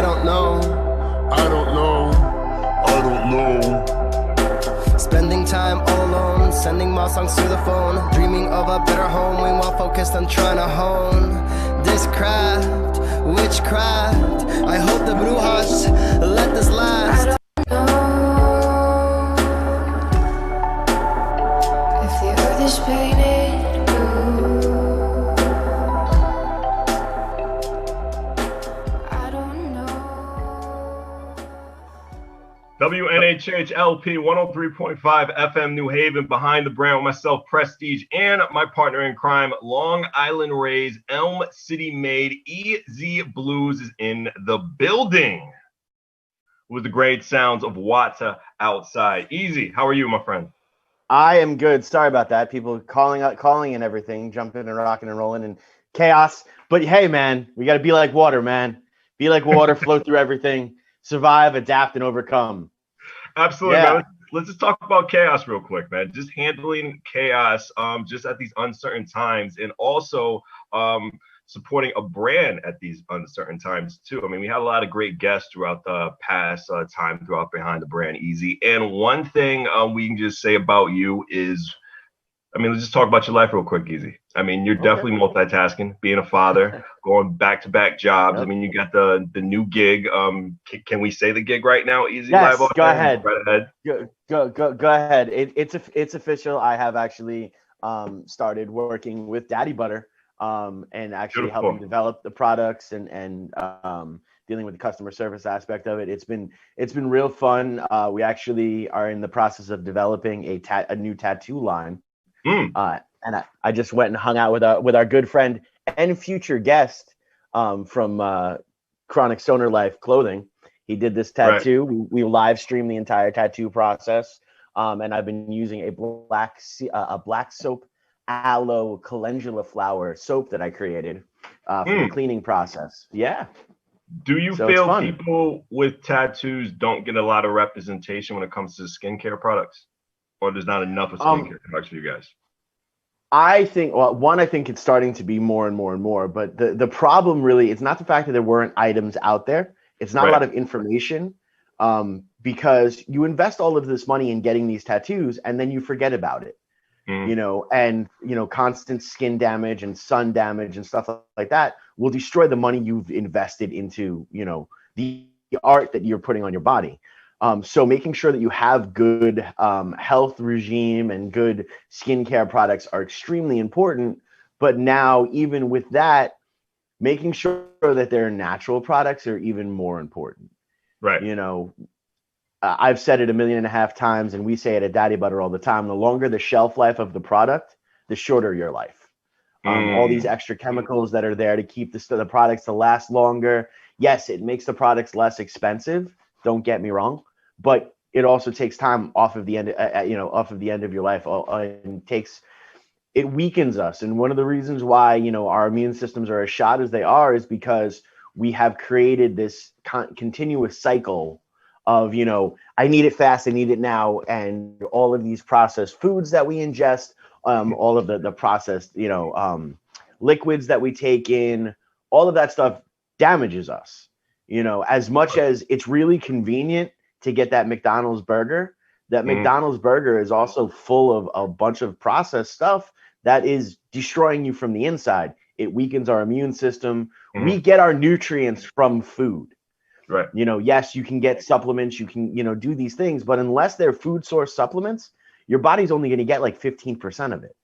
don't know. I don't know. I don't know. Spending time all alone, sending my songs through the phone, dreaming of a better home, while focused on trying to hone this craft, witchcraft. I hope the Brujas let this last. I don't know if the earth is painted blue. I don't know. WNHHLP 103.5 FM New Haven, behind the brand with myself, Prestige, and my partner in crime, Long Island Rays, Elm City made EZ Bluez is in the building with the great sounds of Wata outside. Easy, how are you, my friend? I am good. Sorry about that. People calling and everything, jumping and rocking and rolling and chaos. But hey, man, we got to be like water, man. Be like water, flow through everything, survive, adapt, and overcome. Absolutely, Yeah. man. Let's just talk about chaos real quick, man. Just handling chaos just at these uncertain times, and also supporting a brand at these uncertain times too. I mean, we had a lot of great guests throughout the past time throughout Behind the Brand Easy. And one thing we can just say about you is, I mean, let's just talk about your life real quick, Easy. I mean, you're definitely multitasking, being a father, going back-to-back jobs. Yep. I mean, you got the new gig. Can we say the gig right now, Easy? Yes, Live go ahead. Right ahead. Go ahead. It's official. I have actually started working with Daddy Butter and actually Beautiful. helping develop the products and dealing with the customer service aspect of it. It's been real fun. We actually are in the process of developing a new tattoo line. And I just went and hung out with our good friend and future guest from Chronic Stoner Life Clothing. He did this tattoo. Right. We live streamed the entire tattoo process, and I've been using a black soap aloe calendula flower soap that I created for the cleaning process. Yeah. Do you feel people with tattoos don't get a lot of representation when it comes to skincare products, or there's not enough of skincare products for you guys? I think, well, one, I think it's starting to be more and more and more, but the problem really, it's not the fact that there weren't items out there. It's not a lot of information, because you invest all of this money in getting these tattoos and then you forget about it, and, constant skin damage and sun damage and stuff like that will destroy the money you've invested into, the art that you're putting on your body. So making sure that you have good health regime and good skincare products are extremely important. But now, even with that, making sure that they're natural products are even more important. Right. I've said it 1.5 million times, and we say it at Daddy Butter all the time. The longer the shelf life of the product, the shorter your life. All these extra chemicals that are there to keep the products to last longer. Yes, it makes the products less expensive. Don't get me wrong. But it also takes time off of the end, off of the end of your life, and it weakens us. And one of the reasons why, our immune systems are as shot as they are is because we have created this continuous cycle of, I need it fast, I need it now, and all of these processed foods that we ingest, all of the processed, liquids that we take in, all of that stuff damages us. As much as it's really convenient to get that McDonald's burger, that McDonald's burger is also full of a bunch of processed stuff that is destroying you from the inside. It weakens our immune system. We get our nutrients from food. Right. Yes, you can get supplements, you can, do these things, but unless they're food source supplements, your body's only going to get like 15% of it.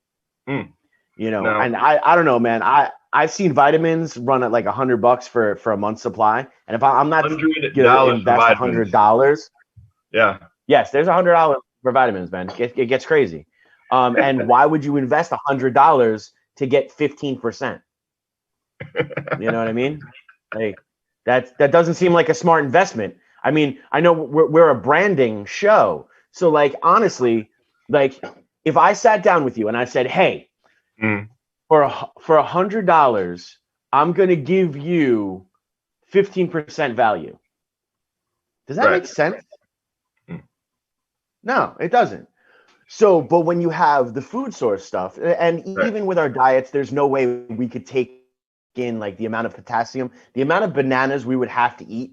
No. And I don't know, man. I've seen vitamins run at like $100 for a month's supply, and if I'm not going to invest $100, yes, there's $100 for vitamins, man. It gets crazy. And why would you invest $100 to get 15%? You know what I mean? Like that doesn't seem like a smart investment. I mean, I know we're a branding show, so like honestly, like if I sat down with you and I said, hey. For $100, I'm going to give you 15% value. Does that make sense? No, it doesn't. So, but when you have the food source stuff, and even with our diets, there's no way we could take in like the amount of potassium, the amount of bananas we would have to eat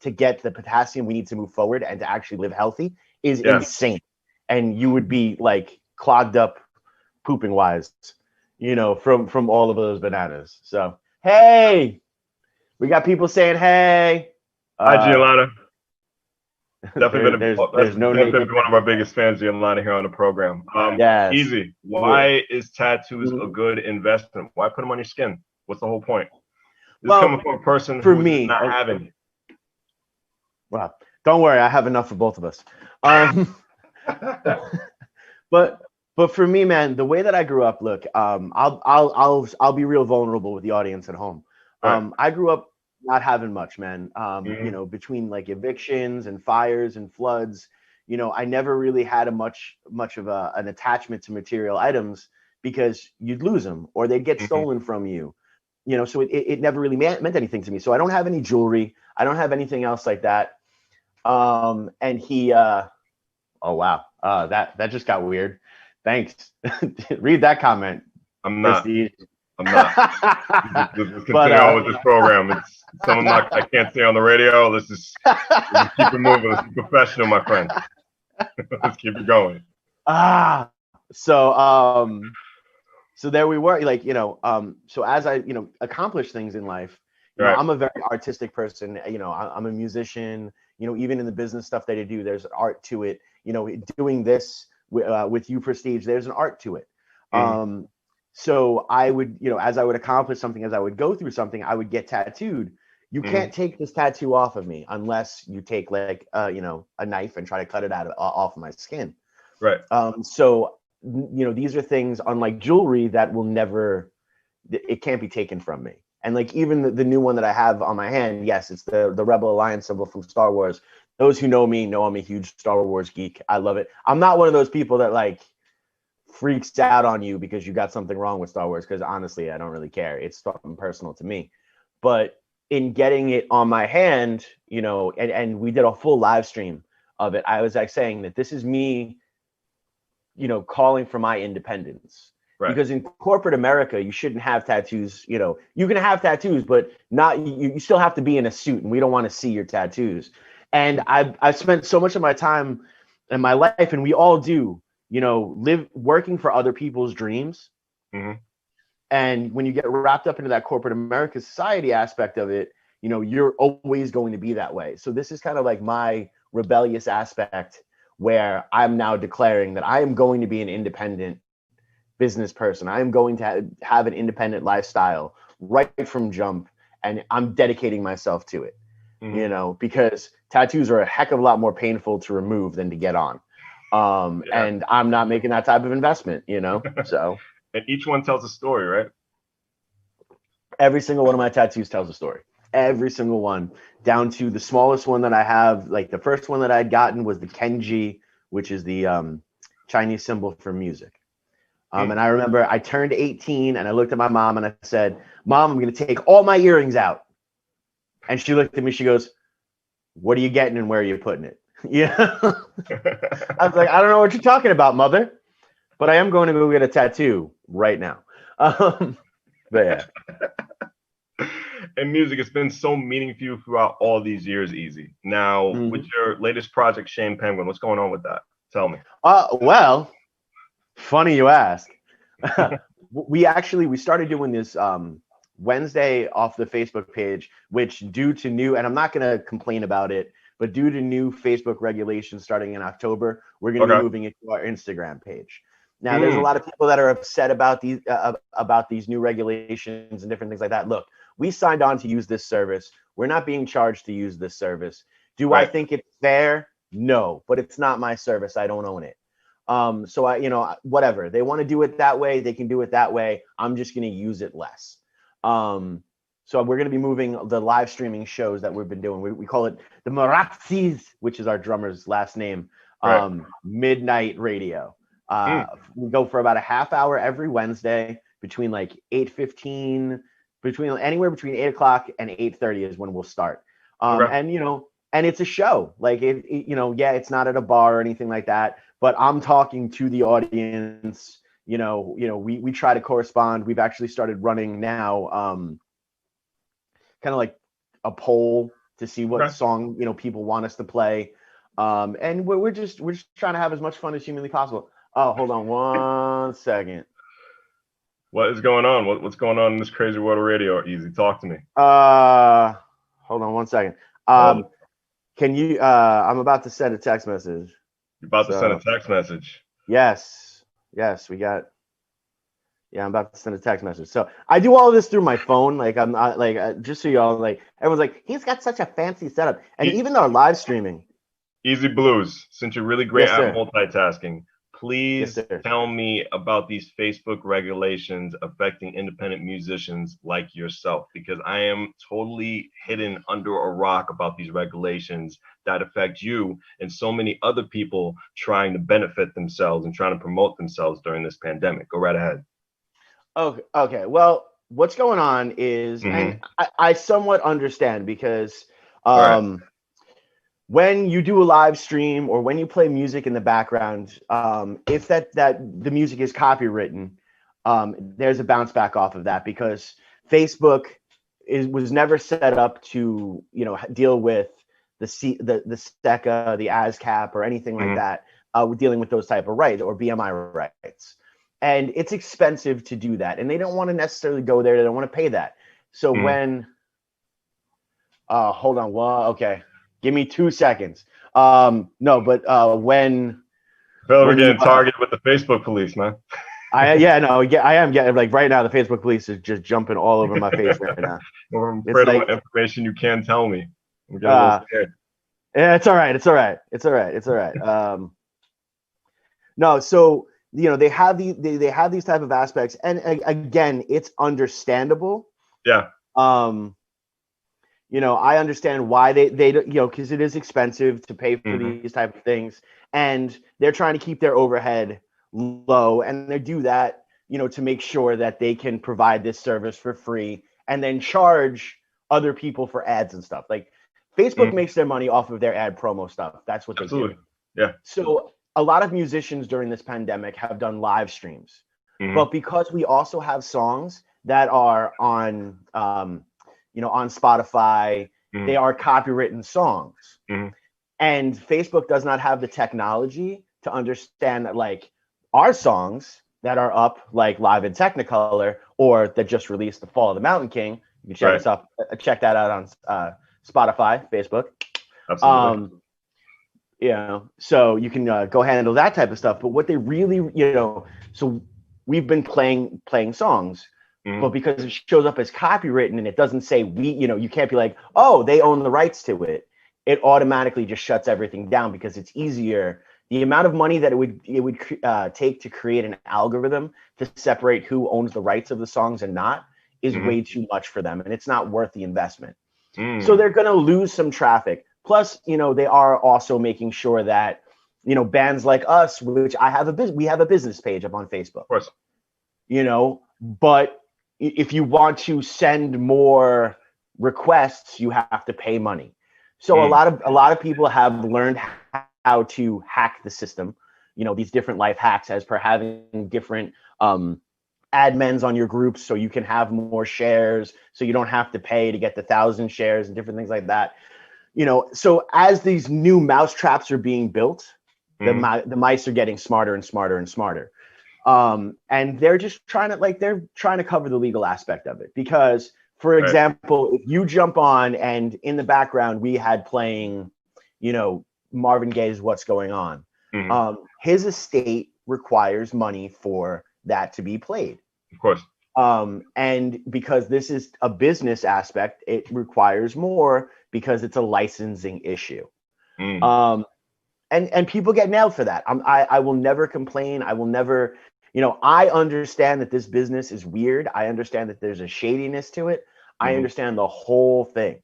to get the potassium we need to move forward and to actually live healthy is Yeah. insane. And you would be like clogged up pooping wise, from all of those bananas. So, hey, we got people saying, hey. Hi, Giolana. Definitely There's no need. been one of our biggest fans, Giolana, here on the program. Yes. Easy. Why is tattoos a good investment? Why put them on your skin? What's the whole point? This is coming from a person for who's me, not having. Well, don't worry, I have enough for both of us. But for me, man, the way that I grew up, look, I'll be real vulnerable with the audience at home. Right. I grew up not having much, man. Mm-hmm. Between like evictions and fires and floods, I never really had much of an attachment to material items because you'd lose them or they'd get stolen from you. So it never really meant anything to me. So I don't have any jewelry. I don't have anything else like that. And he, oh wow, that just got weird. Thanks. Read that comment. I'm not. Prestige. I'm not. Let's continue on with this program. It's something I can't say on the radio. Let's just keep it moving. Let's be professional, my friend. Let's keep it going. So there we were, like, so as I, accomplish things in life, Right. I'm a very artistic person. I'm a musician, even in the business stuff that I do, there's art to it. Doing this with you, Prestige, there's an art to it. So I would, as I would accomplish something, as I would go through something, I would get tattooed. You can't take this tattoo off of me unless you take like, a knife and try to cut it off of my skin. Right. So, these are things, unlike jewelry, that will never, it can't be taken from me. And like even the new one that I have on my hand, yes, it's the Rebel Alliance symbol from Star Wars. Those who know me know I'm a huge Star Wars geek. I love it. I'm not one of those people that like freaks out on you because you got something wrong with Star Wars, because honestly, I don't really care. It's something personal to me. But in getting it on my hand, and we did a full live stream of it, I was like saying that this is me, calling for my independence. Right. Because in corporate America, you shouldn't have tattoos. You can have tattoos, but not you still have to be in a suit, and we don't want to see your tattoos. And I've spent so much of my time in my life, and we all do, working for other people's dreams. And when you get wrapped up into that corporate America society aspect of it, you're always going to be that way. So this is kind of like my rebellious aspect, where I'm now declaring that I am going to be an independent business person. I am going to have an independent lifestyle right from jump, and I'm dedicating myself to it. Because tattoos are a heck of a lot more painful to remove than to get on. And I'm not making that type of investment, so. And each one tells a story, right? Every single one of my tattoos tells a story. Every single one, down to the smallest one that I have. Like the first one that I'd gotten was the Kenji, which is the Chinese symbol for music. And I remember I turned 18 and I looked at my mom and I said, "Mom, I'm going to take all my earrings out." And she looked at me, she goes, "What are you getting and where are you putting it?" I was like, "I don't know what you're talking about, mother, but I am going to go get a tattoo right now." But yeah. And music has been so meaningful to you throughout all these years, Easy. Now, with your latest project, Shane Penguin, what's going on with that? Tell me. Well, funny you ask. We started doing this Wednesday off the Facebook page, which due to new, and I'm not going to complain about it, but due to new Facebook regulations starting in October, we're going to be moving it to our Instagram page. Now, there's a lot of people that are upset about these new regulations and different things like that. Look, we signed on to use this service. We're not being charged to use this service. Do I think it's fair? No, but it's not my service. I don't own it. So I, whatever. They want to do it that way, they can do it that way. I'm just going to use it less. So we're going to be moving the live streaming shows that we've been doing. We call it the Maratzis, which is our drummer's last name, Midnight Radio. We go for about a half hour every Wednesday between like 8:15, anywhere between 8 o'clock and 8:30 is when we'll start. And it's a show. Like it's not at a bar or anything like that, but I'm talking to the audience. We try to correspond. We've actually started running now, kind of like a poll to see what song people want us to play, and we're just trying to have as much fun as humanly possible. Oh, hold on one second. What is going on? What's going on in this crazy world of radio? Easy, talk to me. Hold on one second. Can you? I'm about to send a text message. You're about to send a text message. Yes, we got. Yeah, I'm about to send a text message. So I do all of this through my phone. Like I'm not like just so y'all like everyone's like he's got such a fancy setup, and even our live streaming. Easy Bluez, since you're really great Yes, at multitasking, please Yes, tell me about these Facebook regulations affecting independent musicians like yourself, because I am totally hidden under a rock about these regulations that affect you and so many other people trying to benefit themselves and trying to promote themselves during this pandemic. Go right ahead. Okay. Well, what's going on is, and I somewhat understand because when you do a live stream or when you play music in the background, if that the music is copywritten, there's a bounce back off of that because Facebook was never set up to deal with the SECA, the ASCAP, or anything like that. Dealing with those type of rights or BMI rights. And it's expensive to do that. And they don't want to necessarily go there. They don't want to pay that. So when, hold on. Well, okay. Give me 2 seconds. When. We're getting targeted with the Facebook police, man. I am getting like right now. The Facebook police is just jumping all over my face right now. I'm afraid of what information you can tell me. I'm getting a little scared. Yeah, it's all right. No, so they have these type of aspects, and again, it's understandable. Yeah. I understand why they because it is expensive to pay for these type of things, and they're trying to keep their overhead low, and they do that to make sure that they can provide this service for free and then charge other people for ads and stuff. Like Facebook makes their money off of their ad promo stuff. That's what they do. Yeah. So a lot of musicians during this pandemic have done live streams, but because we also have songs that are on, on Spotify, they are copywritten songs, and Facebook does not have the technology to understand that like our songs that are up like live in Technicolor or that just released The Fall of the Mountain King. You can check that out on Spotify, Facebook. Absolutely. So you can go handle that type of stuff. But what they really, so we've been playing songs, but because it shows up as copywritten and it doesn't say you can't be like, oh, they own the rights to it. It automatically just shuts everything down because it's easier. The amount of money that it would take to create an algorithm to separate who owns the rights of the songs and not is way too much for them, and it's not worth the investment. So they're going to lose some traffic. Plus, they are also making sure that, bands like us, which we have a business page up on Facebook. Of course. But if you want to send more requests, you have to pay money. So a lot of people have learned how to hack the system. These different life hacks as per having different admins on your groups, so you can have more shares, so you don't have to pay to get the 1,000 shares and different things like that. So as these new mouse traps are being built, the mice are getting smarter and smarter and smarter. And they're just trying to cover the legal aspect of it. Because, for example, if you jump on and in the background we had playing, Marvin Gaye's What's Going On, his estate requires money for that to be played. Of course. And because this is a business aspect, it requires more because it's a licensing issue. And people get nailed for that. I will never complain. I will never, I understand that this business is weird. I understand that there's a shadiness to it. I understand the whole thing.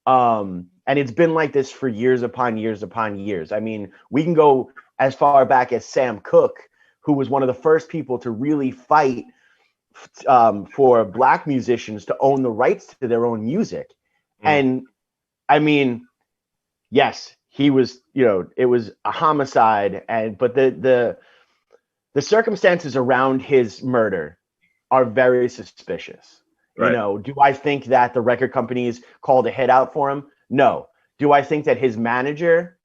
And it's been like this for years upon years upon years. I mean, we can go as far back as Sam Cooke, who was one of the first people to really fight for Black musicians to own the rights to their own music. And I mean, yes, he was, it was a homicide, but the circumstances around his murder are very suspicious. Do I think that the record companies called a hit out for him? No. Do I think that his manager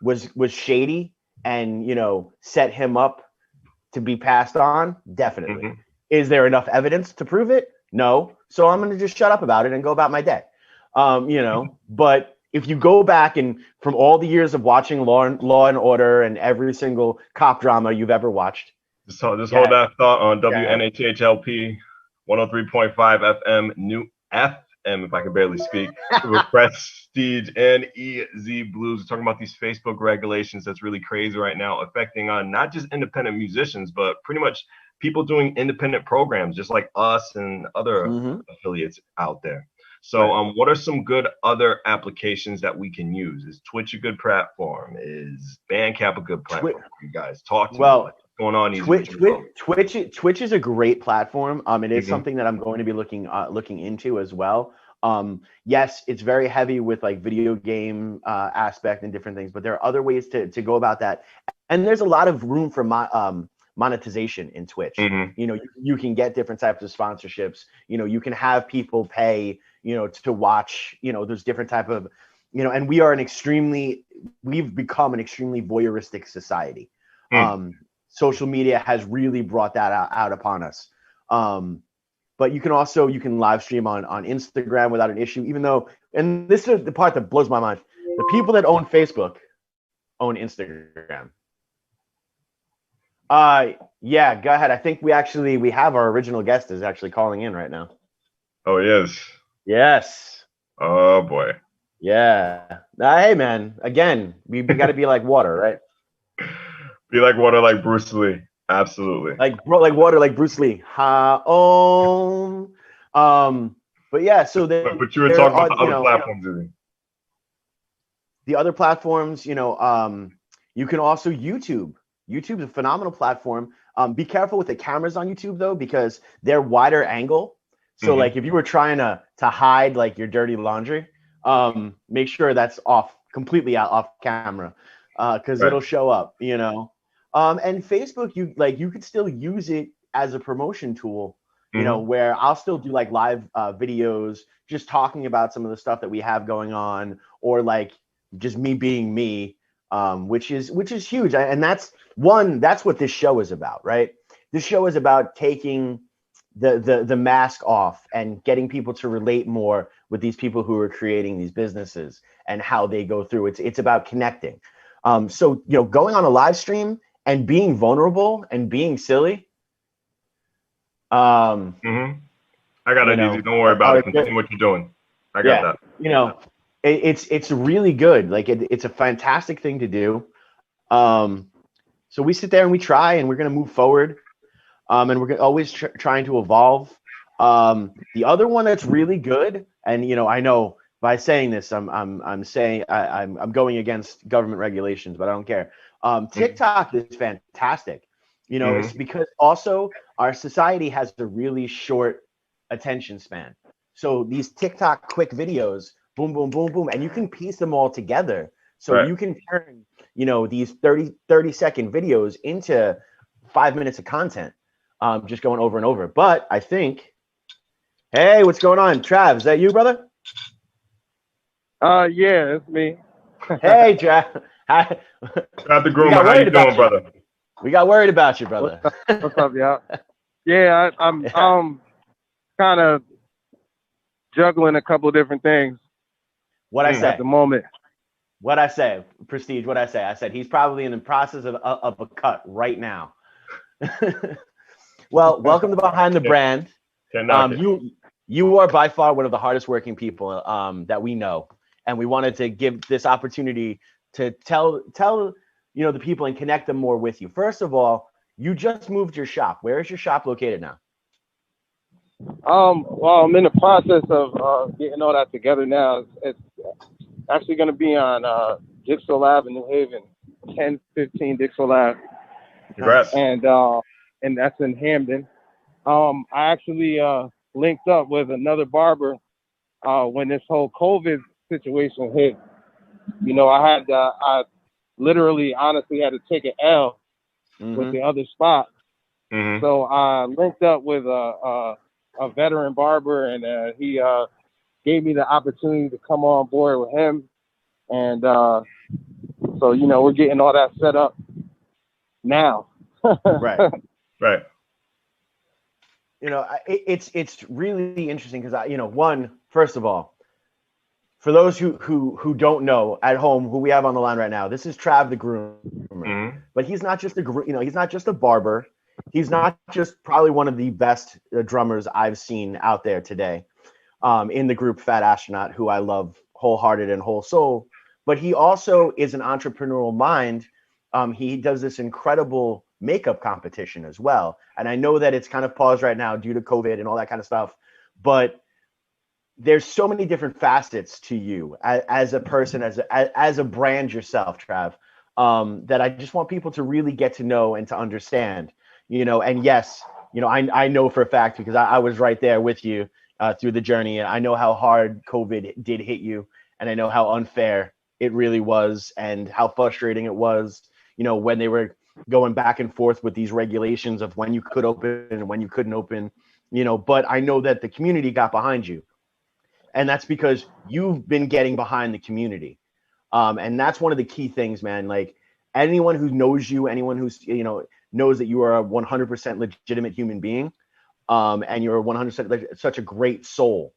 was shady and, you know, set him up to be passed on? Definitely. Mhm. Is there enough evidence to prove it? No. So I'm going to just shut up about it and go about my day. You know, but if you go back and from all the years of watching Law and Order and every single cop drama you've ever watched, Just hold that thought on WNHHLP 103.5 FM, new FM, if I can barely speak, with Prestige and EZ Blues. We're talking about these Facebook regulations that's really crazy right now, affecting on not just independent musicians, but pretty much people doing independent programs, just like us and other affiliates out there. So what are some good other applications that we can use? Is Twitch a good platform? Is Bandcamp a good platform for you guys? Talk to me. What's going on? Twitch is a great platform. It is something that I'm going to be looking into as well. Yes, it's very heavy with like video game aspect and different things, but there are other ways to go about that. And there's a lot of room for monetization in Twitch. You know, you can get different types of sponsorships. You know, you can have people pay, you know, to watch, you know, there's different type of, you know, and we've become an extremely voyeuristic society. Social media has really brought that out upon us. But you can live stream on Instagram without an issue, even though, and this is the part that blows my mind. The people that own Facebook own Instagram. Yeah, go ahead. I think we have our original guest is actually calling in right now. Oh, yes. Yes. Oh boy. Yeah. Hey man, again, we got to be like water, right? Be like water, like Bruce Lee. Absolutely. Like water, like Bruce Lee. But yeah, so but you were talking about the other platforms, isn't it? The other platforms, you know, you can also YouTube. YouTube's a phenomenal platform. Be careful with the cameras on YouTube though, because they're wider angle. So like if you were trying to hide like your dirty laundry, make sure that's completely off camera, because it'll show up, you know. And Facebook, you could still use it as a promotion tool, you know, where I'll still do like live videos, just talking about some of the stuff that we have going on, or like just me being me, which is huge. And that's what this show is about, right? This show is about taking the mask off and getting people to relate more with these people who are creating these businesses and how they go through. It's about connecting. So, you know, going on a live stream and being vulnerable and being silly. I got it easy. Don't worry about it. Continue what you're doing. I got that. You know, it's really good. Like it's a fantastic thing to do. So we sit there and we try, and we're going to move forward. And we're always trying to evolve. The other one that's really good, and you know, I know by saying this, I'm saying I'm going against government regulations, but I don't care. TikTok is fantastic. You know, it's because also our society has a really short attention span. So these TikTok quick videos, boom, boom, boom, boom, and you can piece them all together. So you can turn, you know, these 30-second videos into 5 minutes of content. Just going over and over. But I think, hey, what's going on? Trav, is that you, brother? Yeah, it's me. Hey, Trav. Hi. Trav the Groomer, how you doing, brother? We got worried about you, brother. What's up, y'all? Yeah, I'm kind of juggling a couple of different things. What I say at the moment. What I say, Prestige. What I say. I said he's probably in the process of a cut right now. Well, welcome to Behind the Brand. You are by far one of the hardest working people that we know, and we wanted to give this opportunity to tell you know the people and connect them more with you. First of all, you just moved your shop. Where is your shop located now? Well, I'm in the process of getting all that together now. It's actually going to be on Dixon Ave in New Haven, 1015 Dixon Ave. Congrats. And that's in Hamden. I actually linked up with another barber when this whole COVID situation hit. You know, I literally, honestly had to take an L with the other spot. So I linked up with a veteran barber, and he gave me the opportunity to come on board with him. And so, you know, we're getting all that set up now. Right. Right. You know, it's really interesting because you know, first of all, for those who don't know at home, who we have on the line right now, this is Trav the Groomer. Mm-hmm. But he's not just he's not just a barber. He's not just probably one of the best drummers I've seen out there today, in the group Fat Astronaut, who I love wholehearted and whole soul. But he also is an entrepreneurial mind. He does this incredible makeup competition as well. And I know that it's kind of paused right now due to COVID and all that kind of stuff. But there's so many different facets to you as a person, as a brand yourself, Trav, that I just want people to really get to know and to understand, you know. And yes, you know, I know for a fact, because I was right there with you through the journey, and I know how hard COVID did hit you, and I know how unfair it really was and how frustrating it was, you know, when they were going back and forth with these regulations of when you could open and when you couldn't open, you know. But I know that the community got behind you. And that's because you've been getting behind the community. And that's one of the key things, man. Like, anyone who knows you, anyone who's, you know, knows that you are a 100% legitimate human being, and you're 100% such a great soul.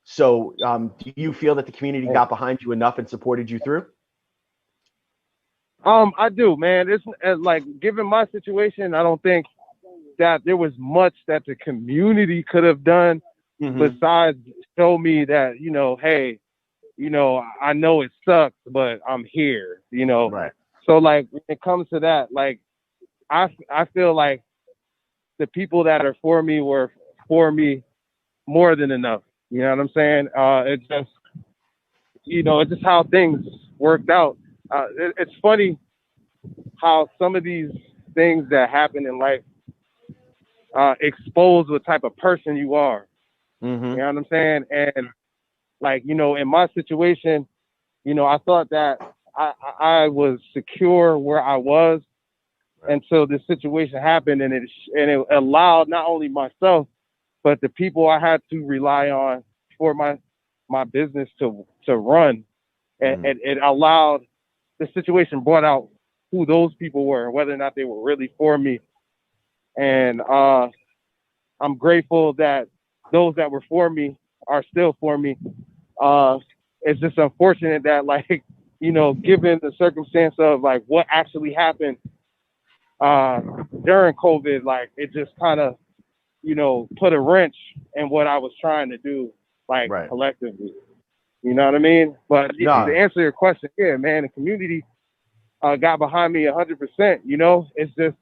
So do you feel that the community got behind you enough and supported you through? I do, man. It's like, given my situation, I don't think that there was much that the community could have done besides show me that, you know, hey, you know, I know it sucks, but I'm here, you know. Right. So, like, when it comes to that, like, I feel like the people that are for me were for me more than enough. You know what I'm saying? It's just, you know, it's just how things worked out. It's funny how some of these things that happen in life expose what type of person you are. You know what I'm saying? And, like, you know, in my situation, you know, I thought that I was secure where I was until this situation happened, and it allowed not only myself, but the people I had to rely on for my business to run. And it allowed, the situation brought out who those people were, whether or not they were really for me. And I'm grateful that those that were for me are still for me. It's just unfortunate that, like, you know, given the circumstance of, like, what actually happened during COVID, like, it just kind of, you know, put a wrench in what I was trying to do, like, collectively. You know what I mean? But to answer your question, yeah, man, the community got behind me 100%. You know, it's just,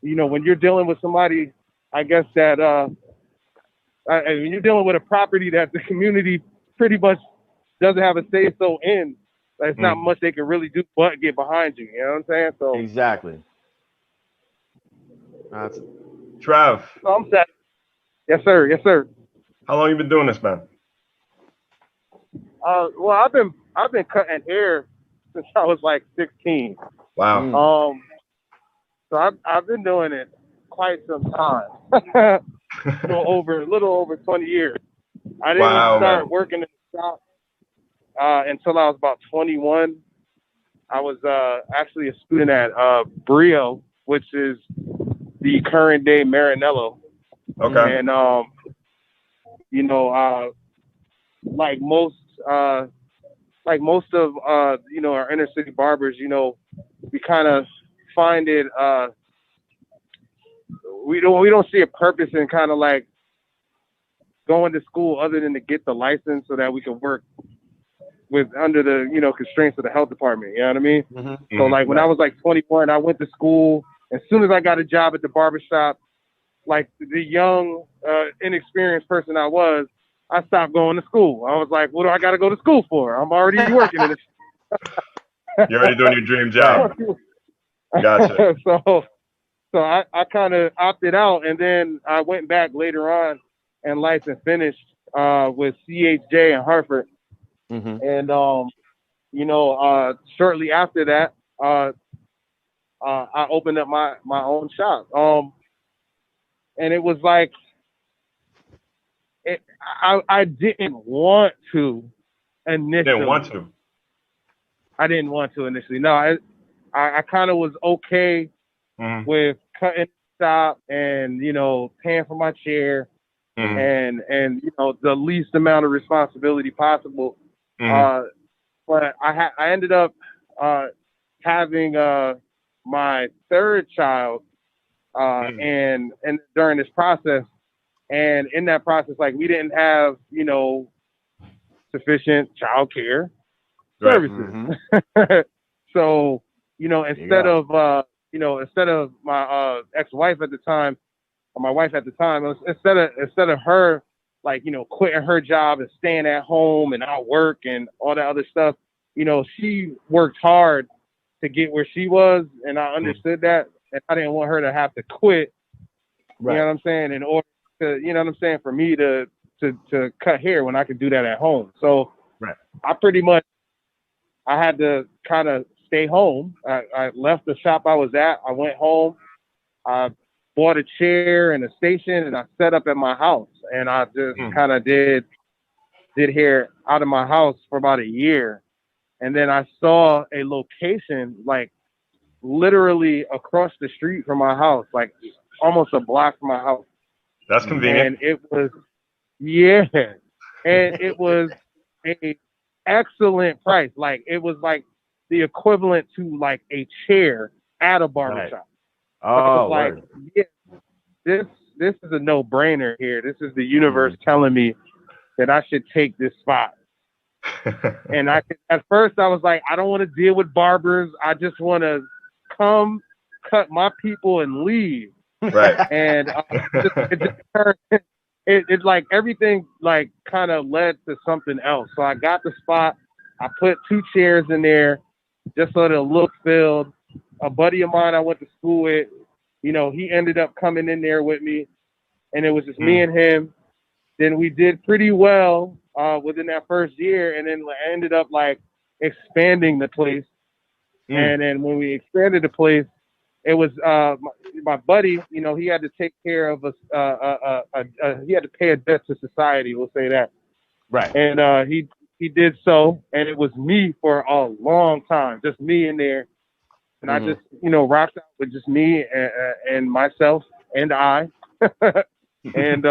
you know, when you're dealing with somebody, I guess that when you're dealing with a property that the community pretty much doesn't have a say so in, there's not much they can really do but get behind you. You know what I'm saying? So exactly. Trav. So I'm set. Yes, sir. Yes, sir. How long you been doing this, man? Well, I've been cutting hair since I was like 16. Wow. So I've been doing it quite some time. a little over 20 years. I didn't start working in the shop until I was about 21. I was actually a student at Brio, which is the current day Maranello. Okay. And you know, like most of you know, our inner city barbers, you know, we kind of find it we don't see a purpose in kind of like going to school other than to get the license so that we can work with under the, you know, constraints of the health department. You know what I mean? So like when I was like 21, I went to school. As soon as I got a job at the barbershop, like the young, inexperienced person I was, I stopped going to school. I was like, what do I got to go to school for? I'm already working in this. You're already doing your dream job. Gotcha. So I kind of opted out, and then I went back later on and license finished with CHJ in Hartford. And, you know, shortly after that, I opened up my own shop. And it was like, I didn't want to initially. Didn't want to. I didn't want to initially. No, I kind of was okay with cutting stop and, you know, paying for my chair and you know, the least amount of responsibility possible. But I ended up having my third child and during this process, and in that process, like, we didn't have, you know, sufficient child care services. So, you know, instead of my ex-wife at the time, or my wife at the time, instead of her, like, you know, quitting her job and staying at home and out work and all that other stuff, you know, she worked hard to get where she was, and I understood that, and I didn't want her to have to quit. Right. You know what I'm saying? In order to, you know what I'm saying, for me to cut hair when I could do that at home. So I had to kind of stay home. I left the shop I was at. I went home. I bought a chair and a station, and I set up at my house. And I just kind of did hair out of my house for about a year. And then I saw a location, like, literally across the street from my house, like almost a block from my house. That's convenient. And it was, yeah. And it was a excellent price. Like, it was like the equivalent to like a chair at a barbershop. Oh, like, yeah, this is a no-brainer here. This is the universe telling me that I should take this spot. And at first I was like, I don't want to deal with barbers. I just want to come, cut my people, and leave. Right. And it like everything like kind of led to something else. So I got the spot. I put 2 chairs in there just so it'll look filled. A buddy of mine I went to school with, you know, he ended up coming in there with me, and it was just me and him. Then we did pretty well within that first year, and then I ended up like expanding the place. And then when we expanded the place, it was my buddy, you know, he had to take care of us. He had to pay a debt to society. We'll say that. Right. And he did so, and it was me for a long time, just me in there. And I just, you know, rocked out with just me and myself and I. And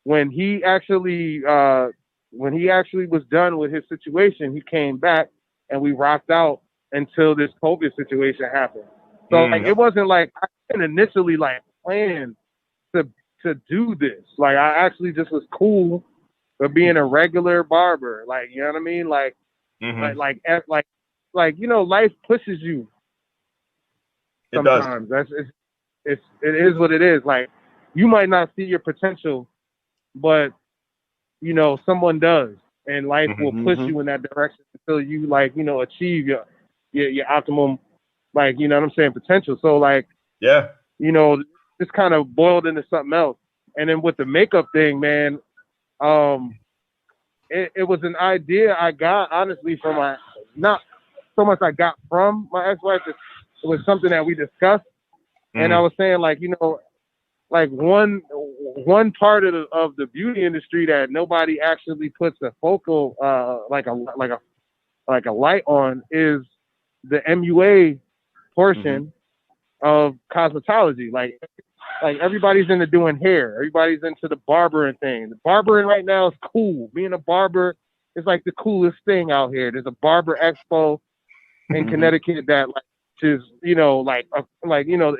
when he actually was done with his situation, he came back and we rocked out until this COVID situation happened. So like, it wasn't like I didn't initially like plan to do this. Like, I actually just was cool with being a regular barber. Like, you know what I mean? Like, like, you know, life pushes you sometimes. It is what it is. Like, you might not see your potential, but, you know, someone does. And life will push you in that direction until you, like, you know, achieve your optimum, like, you know what I'm saying, potential. So, like, yeah, you know, this kind of boiled into something else. And then with the makeup thing, man, it was an idea I got, honestly, from not so much I got from my ex-wife. It was something that we discussed. And I was saying, like, you know, like one part of the beauty industry that nobody actually puts a focal like a light on is the MUA portion of cosmetology. Like everybody's into doing hair. Everybody's into the barbering thing. The barbering right now is cool. Being a barber is like the coolest thing out here. There's a barber expo in Connecticut that, like, is, you know, like you know,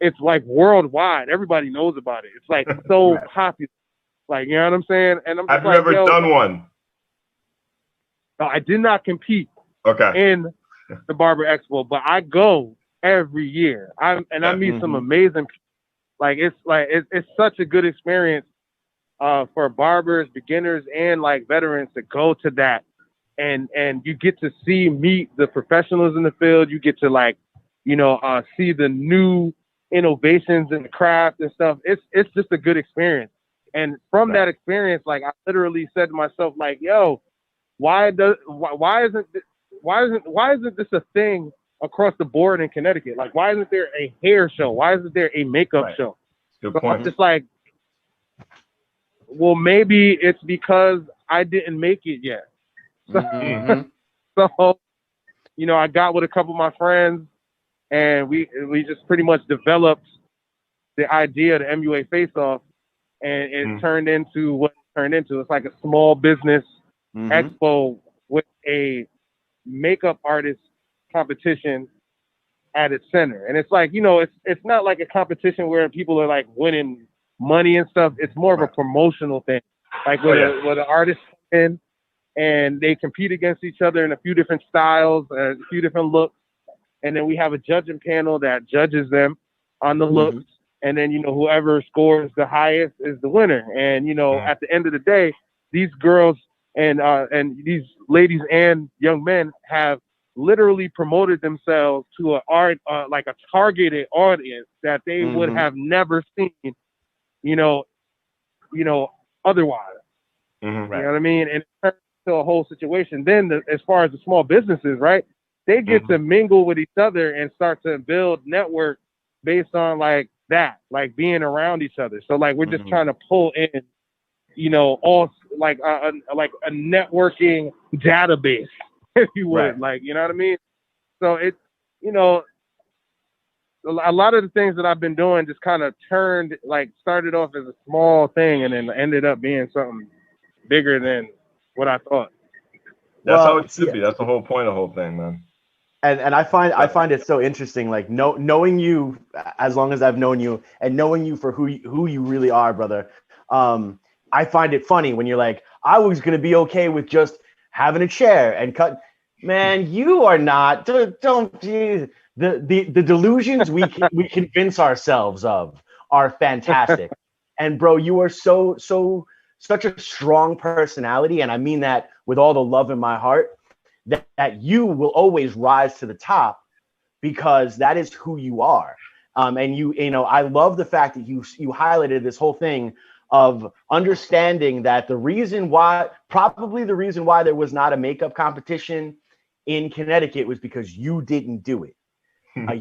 it's like worldwide. Everybody knows about it. It's like so popular. Like, you know what I'm saying? And I'm just I've never done one. No, I did not compete in the Barber Expo, but I go every year. I meet some amazing people. It's such a good experience for barbers, beginners, and like veterans to go to that. And you get to meet the professionals in the field. You get to, like, you know, see the new innovations in the craft and stuff. It's just a good experience. And from that experience, like, I literally said to myself, like, yo, why isn't this a thing across the board in Connecticut? Like, why isn't there a hair show? Why isn't there a makeup show? Good so point. I'm just like, Well, maybe it's because I didn't make it yet. Mm-hmm. So, you know, I got with a couple of my friends, and we just pretty much developed the idea of the MUA face-off, and it turned into what it turned into. It's like a small business expo with a makeup artist competition at its center. And it's like, you know, it's not like a competition where people are like winning money and stuff. It's more of a promotional thing. Like where the artists come in and they compete against each other in a few different styles, a few different looks. And then we have a judging panel that judges them on the looks. And then, you know, whoever scores the highest is the winner. And, you know, at the end of the day, these girls and these ladies and young men have literally promoted themselves to like a targeted audience that they would have never seen, you know, otherwise. You know what I mean? And it turns into a whole situation. Then as far as the small businesses, right? They get to mingle with each other and start to build network based on like that, like being around each other. So like we're just trying to pull in, you know, all like a networking database, if you would, like, you know what I mean? So it's, you know, a lot of the things that I've been doing just kind of started off as a small thing and then ended up being something bigger than what I thought. That's how it should be. That's the whole point of the whole thing, man. And I find it so interesting, like knowing you as long as I've known you and knowing you for who you really are, brother. I find it funny when you're like, I was gonna be okay with just having a chair and cut. Man, you are not. Don't the delusions we convince ourselves of are fantastic. And bro, you are such a strong personality, and I mean that with all the love in my heart. That you will always rise to the top because that is who you are. And you know, I love the fact that you highlighted this whole thing of understanding that probably the reason why there was not a makeup competition in Connecticut was because you didn't do it.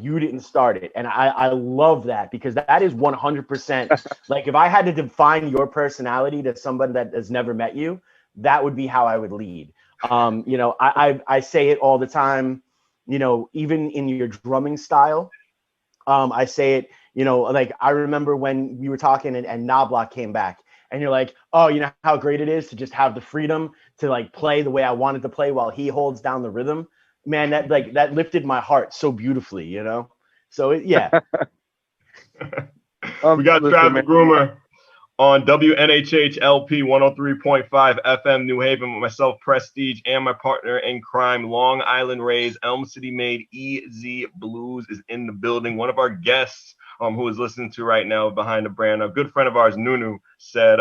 You didn't start it. And I love that because that is 100%. Like if I had to define your personality to somebody that has never met you, that would be how I would lead. You know, I say it all the time, you know, even in your drumming style, I say it, you know, like I remember when we were talking and Knobloch came back and you're like, oh, you know how great it is to just have the freedom to like play the way I wanted to play while he holds down the rhythm. Man, that lifted my heart so beautifully, you know? So yeah. We got Trav and Groomer on WNHH LP 103.5 FM New Haven with myself, Prestige, and my partner in crime, Long Island Rays, Elm City made EZ Bluez is in the building. One of our guests who is listening to right now behind the brand, a good friend of ours, Nunu, said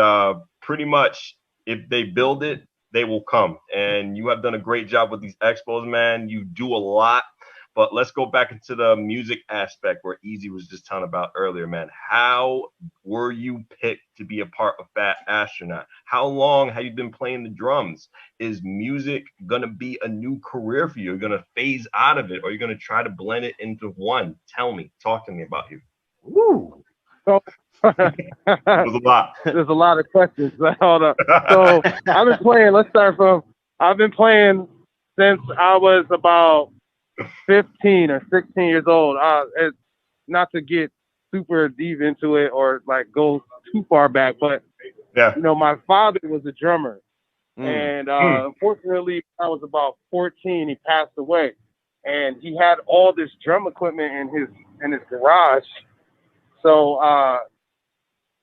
pretty much if they build it, they will come. And you have done a great job with these expos, man. You do a lot. But let's go back into the music aspect where Easy was just telling about earlier, man. How were you picked to be a part of Fat Astronaut? How long have you been playing the drums? Is music going to be a new career for you? You're going to phase out of it, or you're going to try to blend it into one? Tell me. Talk to me about you. Woo. So there's a lot. There's a lot of questions. Hold up. So I've been playing. I've been playing since I was about 15 or 16 years old. It's not to get super deep into it or like go too far back, but you know, my father was a drummer, and unfortunately, I was about 14. He passed away, and he had all this drum equipment in his garage. So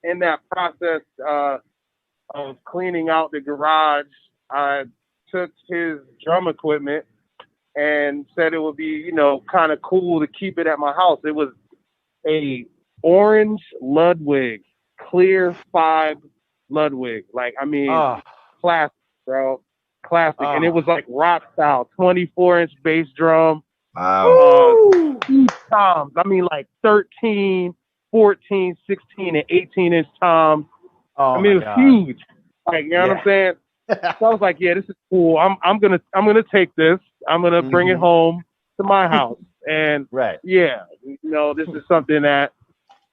in that process of cleaning out the garage, I took his drum equipment and said it would be, you know, kind of cool to keep it at my house. It was a orange Ludwig, clear 5 Ludwig. Like, I mean, classic, bro. Classic. And it was like rock style, 24-inch bass drum. Wow. Huge toms. I mean, like 13, 14, 16, and 18-inch toms. I mean, it was huge. Like, you know what I'm saying? So I was like, yeah, this is cool. I'm gonna take this. I'm gonna bring it home to my house. And yeah, you know, this is something that,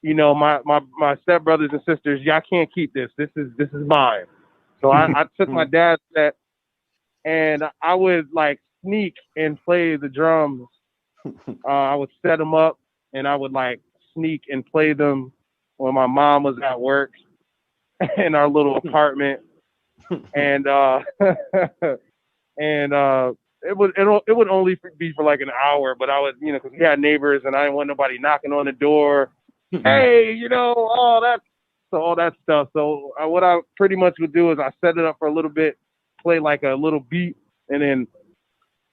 you know, my stepbrothers and sisters, y'all can't keep this. This is mine. So I took my dad's set, and I would like sneak and play the drums. I would set them up, and I would like sneak and play them when my mom was at work in our little apartment, and and it would only be for like an hour, but I would, you know, because we had neighbors, and I didn't want nobody knocking on the door. Hey, you know, all that stuff. So what I pretty much would do is I set it up for a little bit, play like a little beat, and then,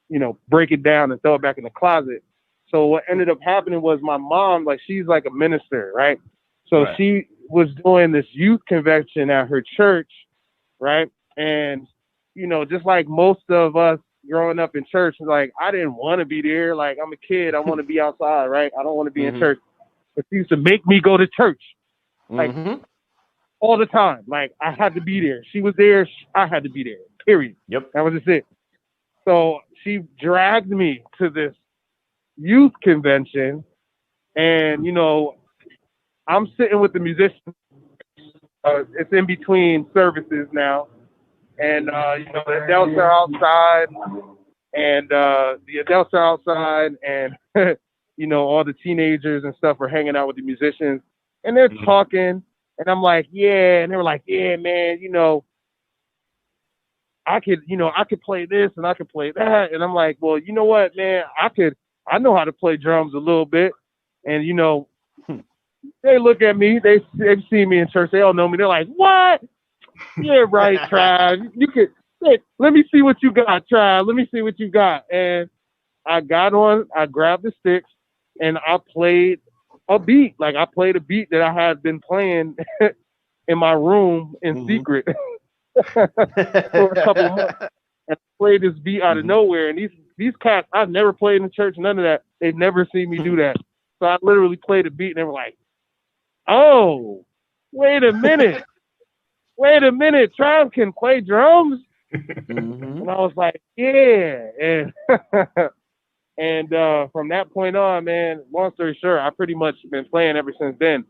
you know, break it down and throw it back in the closet. So what ended up happening was my mom, like, she's like a minister, right? So she was doing this youth convention at her church, right? And, you know, just like most of us growing up in church, like, I didn't want to be there. Like, I'm a kid. I want to be outside, right? I don't want to be in church. But she used to make me go to church, like, all the time. Like, I had to be there. She was there. I had to be there, period. Yep. That was just it. So she dragged me to this youth convention, and, you know, I'm sitting with the musicians. It's in between services now, and you know, the adults are outside, and you know, all the teenagers and stuff are hanging out with the musicians, and they're talking, and I'm like, yeah, and they were like, yeah, man, you know, I could play this and I could play that, and I'm like, well, you know what, man, I know how to play drums a little bit, and, you know, they look at me, they've seen me in church, they all know me, they're like, what? Yeah, right, Trav. You could, hey, let me see what you got, Trav. Let me see what you got. And I grabbed the sticks, and I played a beat. Like, I played a beat that I had been playing in my room in secret for a couple of months. And I played this beat out of nowhere. And these cats, I've never played in church, none of that. They've never seen me do that. So I literally played a beat, and they were like, oh, wait a minute, Trav can play drums? And I was like, yeah. And and from that point on, man, long story short, I pretty much been playing ever since then.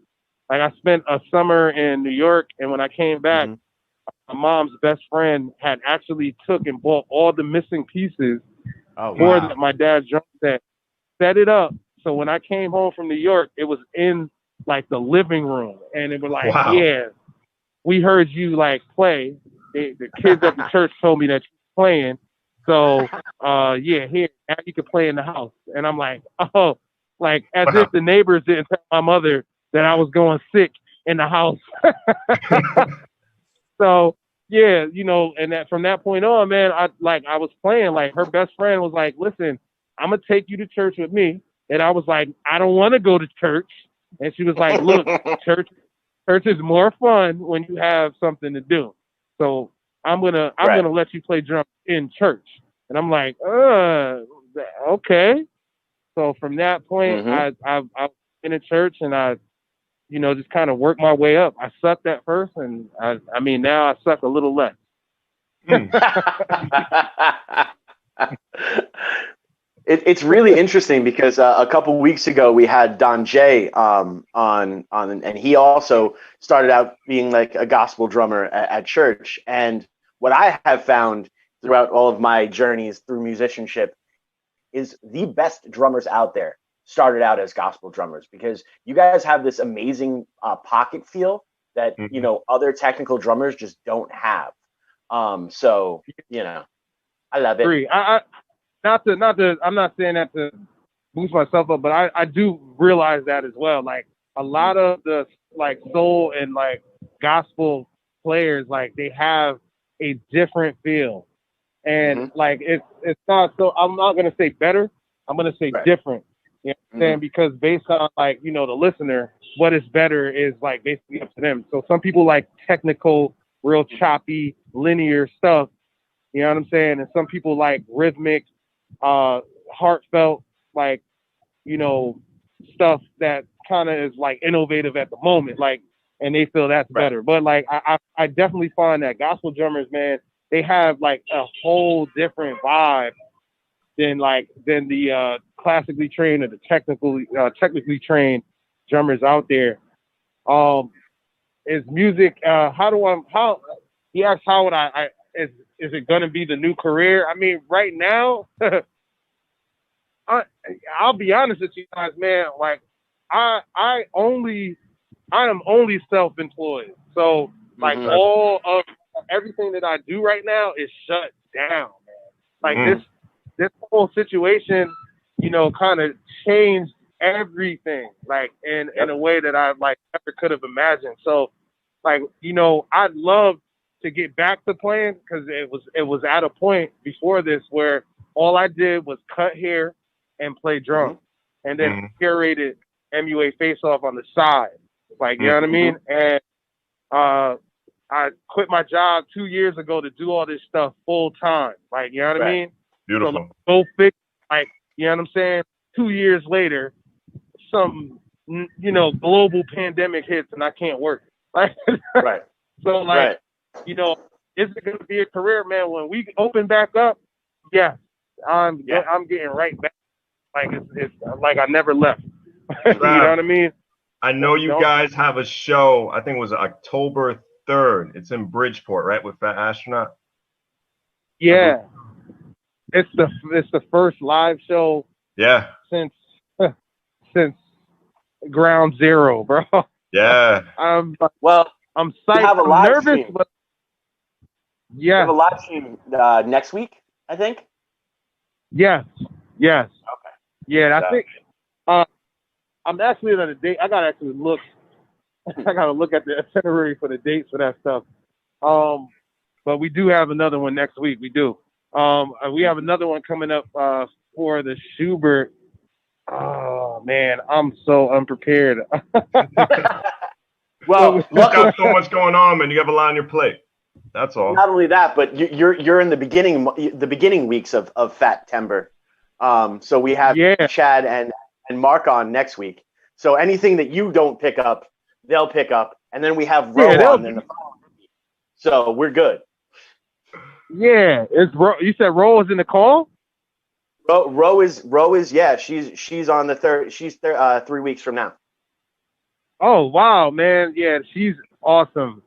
Like, I spent a summer in New York, and when I came back, my mom's best friend had actually took and bought all the missing pieces for my dad's drum set it up. So when I came home from New York, it was in like the living room, and it was like, yeah, we heard you like play. The kids at the church told me that you're playing. So, yeah, here, now you can play in the house. And I'm like, oh, like, as if the neighbors didn't tell my mother that I was going sick in the house. So, yeah, you know, and that from that point on, man, I was playing. Like, her best friend was like, listen, I'm going to take you to church with me. And I was like, I don't want to go to church. And she was like, look, church is more fun when you have something to do. So I'm gonna let you play drums in church. And I'm like, okay. So from that point, I was in a church, and I, you know, just kind of worked my way up. I sucked at first, and I mean, now I suck a little less. It's really interesting because a couple weeks ago we had Don J on, and he also started out being like a gospel drummer at church. And what I have found throughout all of my journeys through musicianship is the best drummers out there started out as gospel drummers, because you guys have this amazing pocket feel that you know, other technical drummers just don't have. So, you know, I love it. I'm not saying that to boost myself up, but I do realize that as well. Like, a lot of the like soul and like gospel players, like, they have a different feel, and like it's not, so I'm not gonna say better, I'm gonna say different. You know what I'm saying? Because based on, like, you know, the listener, what is better is like basically up to them. So some people like technical, real choppy, linear stuff. You know what I'm saying? And some people like rhythmic, heartfelt, like, you know, stuff that kind of is like innovative at the moment, like, and they feel that's better. But like, I definitely find that gospel drummers, man, they have like a whole different vibe than the classically trained or the technically trained drummers out there. Is music? How he asked how would I is it going to be the new career? I mean, right now, I'll be honest with you guys, man. Like, I am only self-employed, so like all of everything that I do right now is shut down, man. Like this whole situation, kind of changed everything, like in a way that I like never could have imagined. So, like, I'd love to get back to playing because it was at a point before this where all I did was cut hair and play drums, and then curated MUA Face Off on the side, like you know what I mean. And I quit my job 2 years ago to do all this stuff full time, like you know what I mean. Beautiful. So, like, go fix, like you know what I'm saying. 2 years later, some global pandemic hits and I can't work. Like, Right. So like, is it going to be a career, man? When we open back up, I'm getting right back. Like it's like I never left. You know what I mean? I know you guys have a show. I think it was October 3rd. It's in Bridgeport, right, with Fat Astronaut. Yeah, it's the first live show. Yeah. Since Ground Zero, bro. Yeah. I'm psyched. I'm nervous, stream. but You have a live stream next week, I think. Yes. Okay. Yeah, I think I'm actually on a date. I gotta actually look. I gotta look at the itinerary for the dates for that stuff. But we do have another one next week. We do. We have another one coming up for the Schubert. Oh man, I'm so unprepared. Well, you got so much going on, man. You have a lot on your plate. That's all. Not only that, but you're in the beginning weeks of Fat Timber. So we have Chad and Mark on next week. So anything that you don't pick up, they'll pick up, and then we have Ro on in the following week. So we're good. Yeah, you said Ro is in the call? Ro is she's on the third. She's 3 weeks from now. Oh wow, man! Yeah, she's awesome.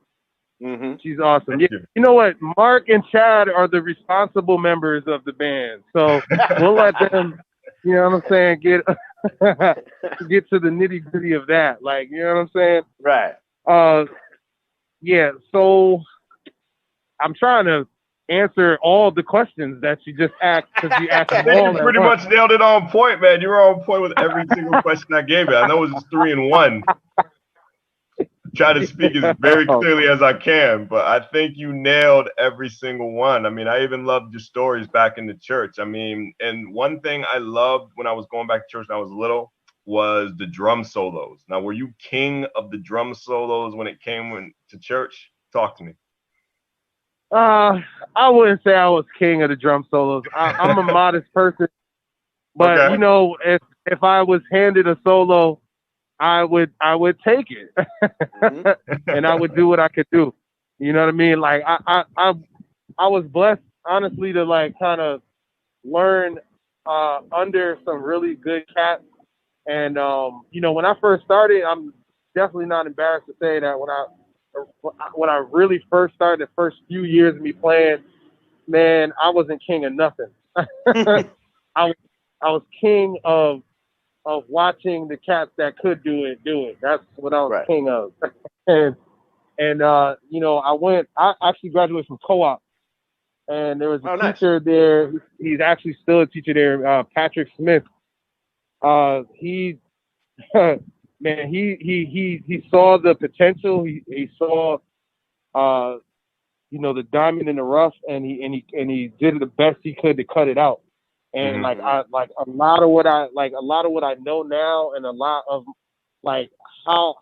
She's awesome. Yeah, you know what? Mark and Chad are the responsible members of the band, so we'll let them. You know what I'm saying? Get to the nitty gritty of that. Like, you know what I'm saying? Right. Yeah. So I'm trying to answer all the questions that you just asked because you asked them all. You pretty much nailed it on point, man. You were on point with every single question I gave you. I know it was just 3 in 1. Try to speak as very clearly as I can, but I think you nailed every single one. I mean, I even loved your stories back in the church. I mean, and one thing I loved when I was going back to church when I was little was the drum solos. Now, were you king of the drum solos when it came to church? Talk to me. I wouldn't say I was king of the drum solos. I'm a modest person, but if I was handed a solo, I would take it, and I would do what I could do. You know what I mean? Like I was blessed, honestly, to like kind of learn under some really good cats. And when I first started, I'm definitely not embarrassed to say that when I really first started, the first few years of me playing, man, I wasn't king of nothing. I was king of watching the cats that could do it. That's what I was king of. I actually graduated from co-op, and there was a teacher there. He's actually still a teacher there, Patrick Smith. He man, he saw the potential. He saw the diamond in the rough, and he did the best he could to cut it out. And a lot of what I know now, and a lot of like how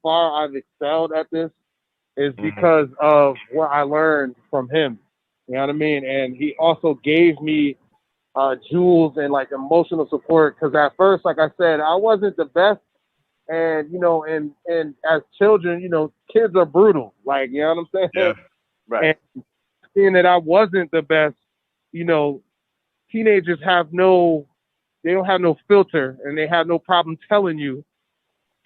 far I've excelled at this is because of what I learned from him. You know what I mean? And he also gave me jewels and like emotional support, because at first, like I said, I wasn't the best. And and as children, kids are brutal. Like, you know what I'm saying? Yeah. Right. And seeing that I wasn't the best, teenagers they don't have no filter, and they have no problem telling you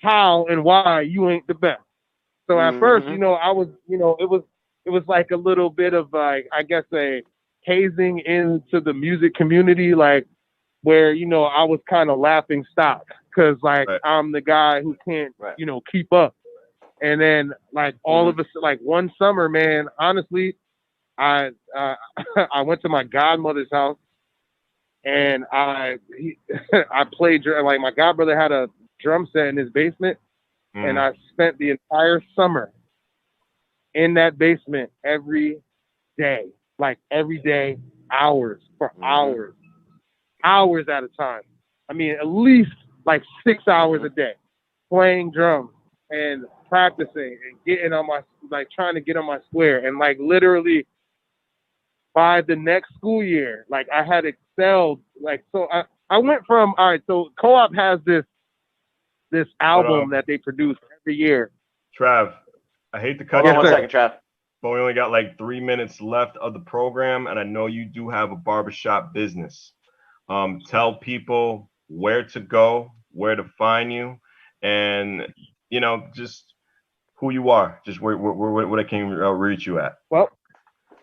how and why you ain't the best. So at first, I was, it was like a little bit of like, I guess, a hazing into the music community, like where, I was kind of laughing stock because like I'm the guy who can't, keep up. And then like all of us, like one summer, man, honestly, I I went to my godmother's house and I played, like my godbrother had a drum set in his basement and I spent the entire summer in that basement every day, hours for hours at a time. I mean, at least like 6 hours a day playing drums and practicing and getting on my, like trying to get on my square. And like literally by the next school year, like I had excelled. Like, so I went from, all right, so Co-op has this album that they produce every year. Trav, I hate to cut you off. Hold on 1 second, Trav. But we only got like 3 minutes left of the program, and I know you do have a barbershop business. Tell people where to go, where to find you, and just who you are, just where they can reach you at. Well,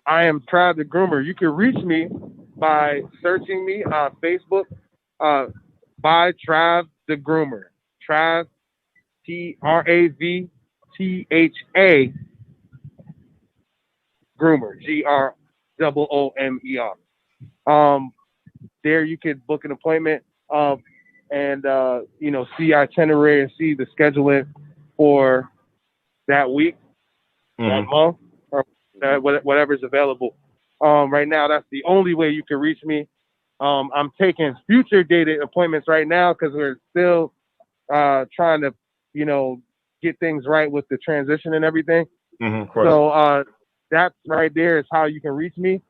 I am Trav the Groomer. You can reach me by searching me on Facebook by Trav the Groomer. Trav, TravTha Groomer, GROOMER. There you could book an appointment and see itinerary and see the scheduling for that week, that month, or whatever's available. Right now, that's the only way you can reach me. I'm taking future dated appointments right now because we're still trying to, get things right with the transition and everything. Of course. So that right there is how you can reach me.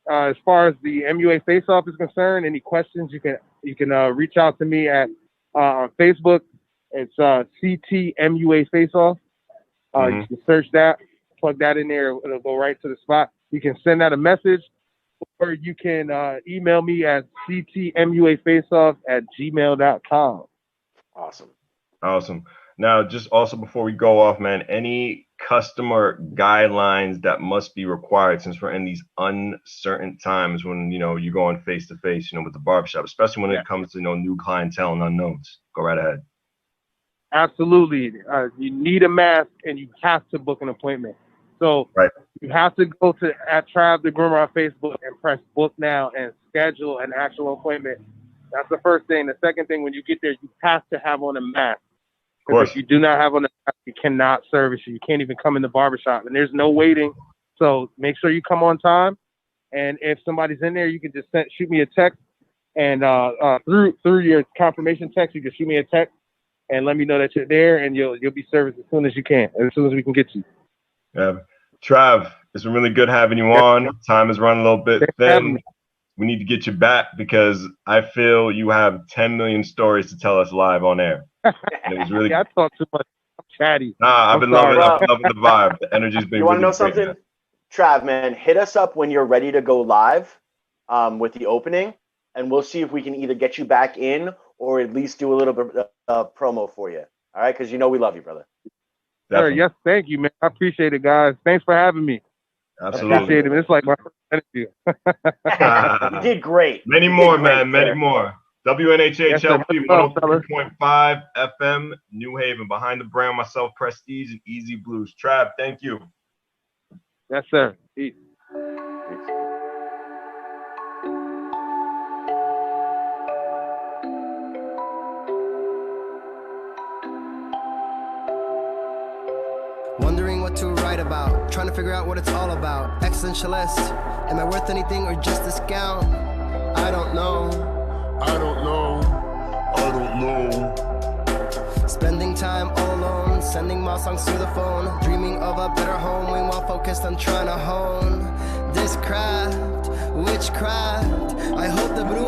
As far as the MUA Face-Off is concerned, any questions, you can reach out to me at on Facebook. It's CTMUA Face-Off. You can search that, plug that in there, it'll go right to the spot. You can send out a message, or you can email me at ctmuafaceoff@gmail.com. Awesome. Now, just also before we go off, man, any customer guidelines that must be required since we're in these uncertain times when, you're going face to face, with the barbershop, especially when it comes to, new clientele and unknowns. Go right ahead. Absolutely. You need a mask and you have to book an appointment. So you have to go to @Trav the Groomer on Facebook and press book now and schedule an actual appointment. That's the first thing. The second thing, when you get there, you have to have on a mask. Because if you do not have on a mask, you cannot service you. You can't even come in the barbershop, and there's no waiting. So make sure you come on time. And if somebody's in there, you can just shoot me a text, and through your confirmation text, you can shoot me a text and let me know that you're there, and you'll be serviced as soon as you can, as soon as we can get you. Yeah, Trav, it's been really good having you on. Time has run a little bit thin. We need to get you back because I feel you have 10 million stories to tell us live on air. And it was really. I talk too much. I'm chatty. Nah, I've been loving the vibe. The energy's been. You want to know something, Trav? Man, hit us up when you're ready to go live with the opening, and we'll see if we can either get you back in or at least do a little bit of promo for you. All right, because we love you, brother. Sir, yes, thank you, man. I appreciate it, guys. Thanks for having me. Absolutely. I appreciate it. It's like my first interview. You did great. Many more, man. Many more. WNHHLP 103.5 FM, New Haven. Behind the brand, myself, Prestige, and Easy Blues. Trav, thank you. Yes, sir. Peace. Wondering what to write about, trying to figure out what it's all about. Existentialist, am I worth anything or just a scout? I don't know. Spending time all alone, sending my songs through the phone. Dreaming of a better home, we want focused on trying to hone this craft, witchcraft. I hope the Bluez